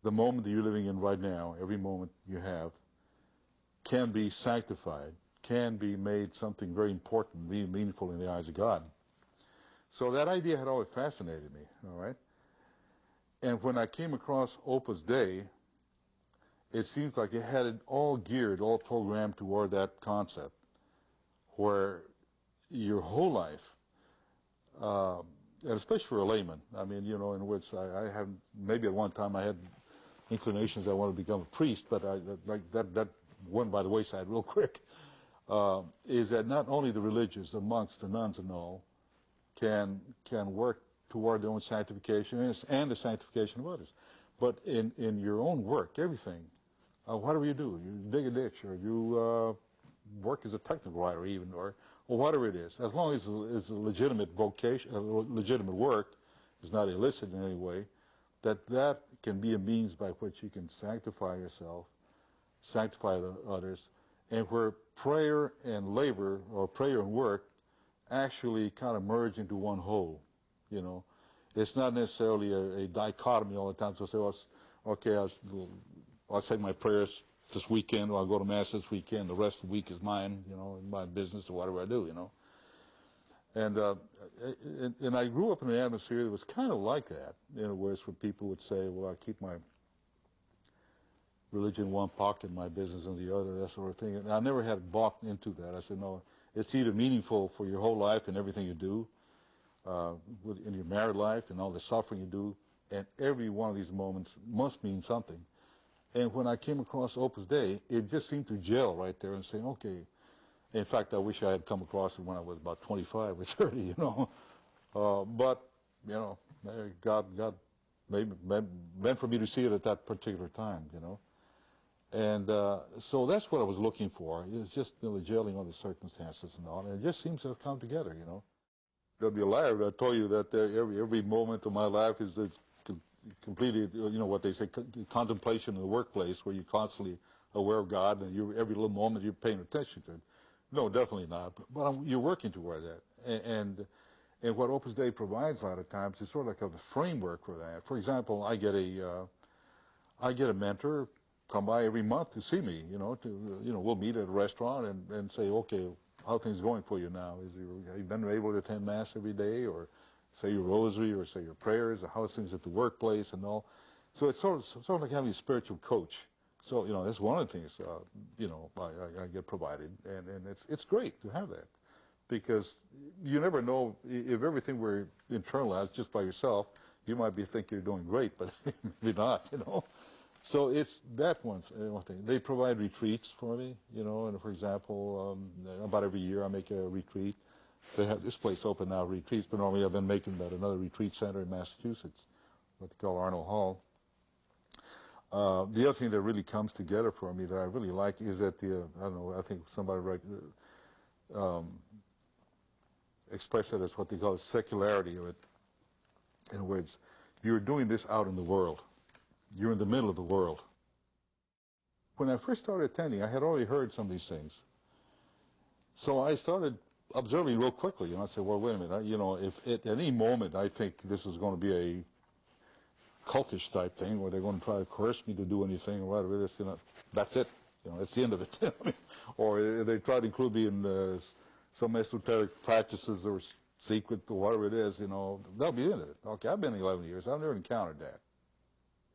the moment that you're living in right now, every moment you have, can be sanctified, can be made something very important, meaningful in the eyes of God. So that idea had always fascinated me, all right? And when I came across Opus Dei, it seems like it had it all geared, all programmed toward that concept, where your whole life, and especially for a layman, I mean, you know, in which I have, maybe at one time I had inclinations I wanted to become a priest, but that went by the wayside real quick, is that not only the religious, the monks, the nuns and all, can work toward their own sanctification and the sanctification of others, but in your own work, everything, whatever you do, you dig a ditch, or you work as a technical writer even, or whatever it is, as long as it's a legitimate vocation, legitimate work, is not illicit in any way, that can be a means by which you can sanctify yourself, sanctify others, and where prayer and labor, or prayer and work, actually kind of merge into one whole, you know. It's not necessarily a dichotomy all the time. So say, well, okay, I'll say my prayers this weekend, or I'll go to Mass this weekend, the rest of the week is mine, you know, my business or whatever I do, you know. And I grew up in an atmosphere that was kind of like that, in a way, where people would say, well, I keep my religion in one pocket, my business in the other, that sort of thing. And I never had bought into that. I said, no, it's either meaningful for your whole life and everything you do, in your married life and all the suffering you do, and every one of these moments must mean something. And when I came across Opus Dei, it just seemed to gel right there and say, okay. In fact, I wish I had come across it when I was about 25 or 30, you know. But, you know, God meant for me to see it at that particular time, you know. And so that's what I was looking for. It's just, you know, the gelling of the circumstances and all. And it just seems to have come together, you know. There'll be a liar that told you that every moment of my life is completely, you know, what they say, contemplation in the workplace, where you're constantly aware of God, and every little moment you're paying attention to it. No, definitely not. But you're working toward that. And what Opus Dei provides a lot of times is sort of like a framework for that. For example, I get a mentor come by every month to see me, you know, we'll meet at a restaurant and say, okay, how are things going for you now? Have you been able to attend Mass every day, or say your rosary, or say your prayers, or how's things at the workplace and all? So it's sort of like having a spiritual coach. So, you know, that's one of the things, you know, I get provided, and it's great to have that, because you never know if everything were internalized just by yourself. You might think you're doing great, but maybe not, you know. So it's that one thing. They provide retreats for me, you know, and for example, about every year I make a retreat. They have this place open now, retreats, but normally I've been making that another retreat center in Massachusetts, what they call Arnold Hall. The other thing that really comes together for me that I really like is that I don't know, I think somebody expressed it as what they call the secularity of it. In other words, you're doing this out in the world. You're in the middle of the world. When I first started attending, I had already heard some of these things. So I started observing real quickly, and I said, well, wait a minute, you know, if at any moment I think this is going to be a cultish type thing, where they're going to try to coerce me to do anything or whatever it is, you know, that's it. You know, it's the end of it. Or they try to include me in some esoteric practices or secret or whatever it is, you know, that'll be the end of it. Okay, I've been 11 years. I've never encountered that.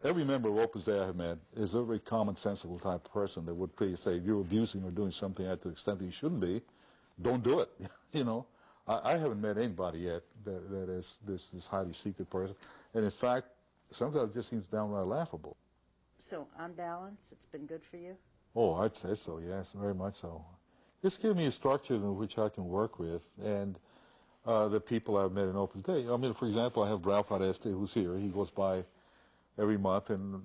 Every member of Opus Dei I have met is a very commonsensical type of person that would please say, if you're abusing or doing something to the extent that you shouldn't be, don't do it. You know, I haven't met anybody yet that is this highly secret person. And in fact, sometimes it just seems downright laughable. So on balance, it's been good for you? Oh, I'd say so, yes, very much so. Just give me a structure in which I can work with, and the people I've met in Opus Dei. I mean, for example, I have Ralph Areste, who's here. He goes by every month, and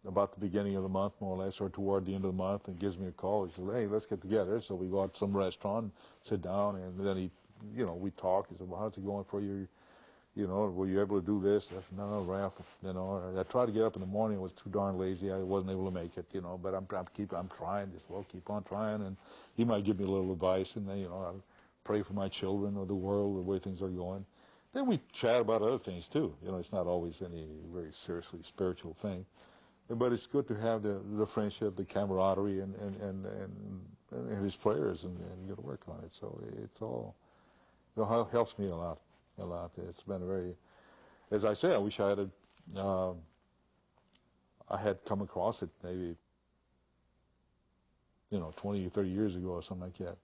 about the beginning of the month, more or less, or toward the end of the month, and gives me a call. He says, hey, let's get together. So we go out to some restaurant, sit down, and then we talk. He said, well, how's it going for you? You know, were you able to do this? I said, no, Ralph, you know, I tried to get up in the morning. I was too darn lazy. I wasn't able to make it, you know, but I'm trying. Just, well, keep on trying. And he might give me a little advice, and then, you know, I'll pray for my children or the world, the way things are going. Then we chat about other things too. You know, it's not always any very seriously spiritual thing, but it's good to have the friendship, the camaraderie, and his prayers, and get to work on it. So it's all, you know, helps me a lot. It's been a very, as I say, I wish I had come across it maybe, you know, 20 or 30 years ago or something like that.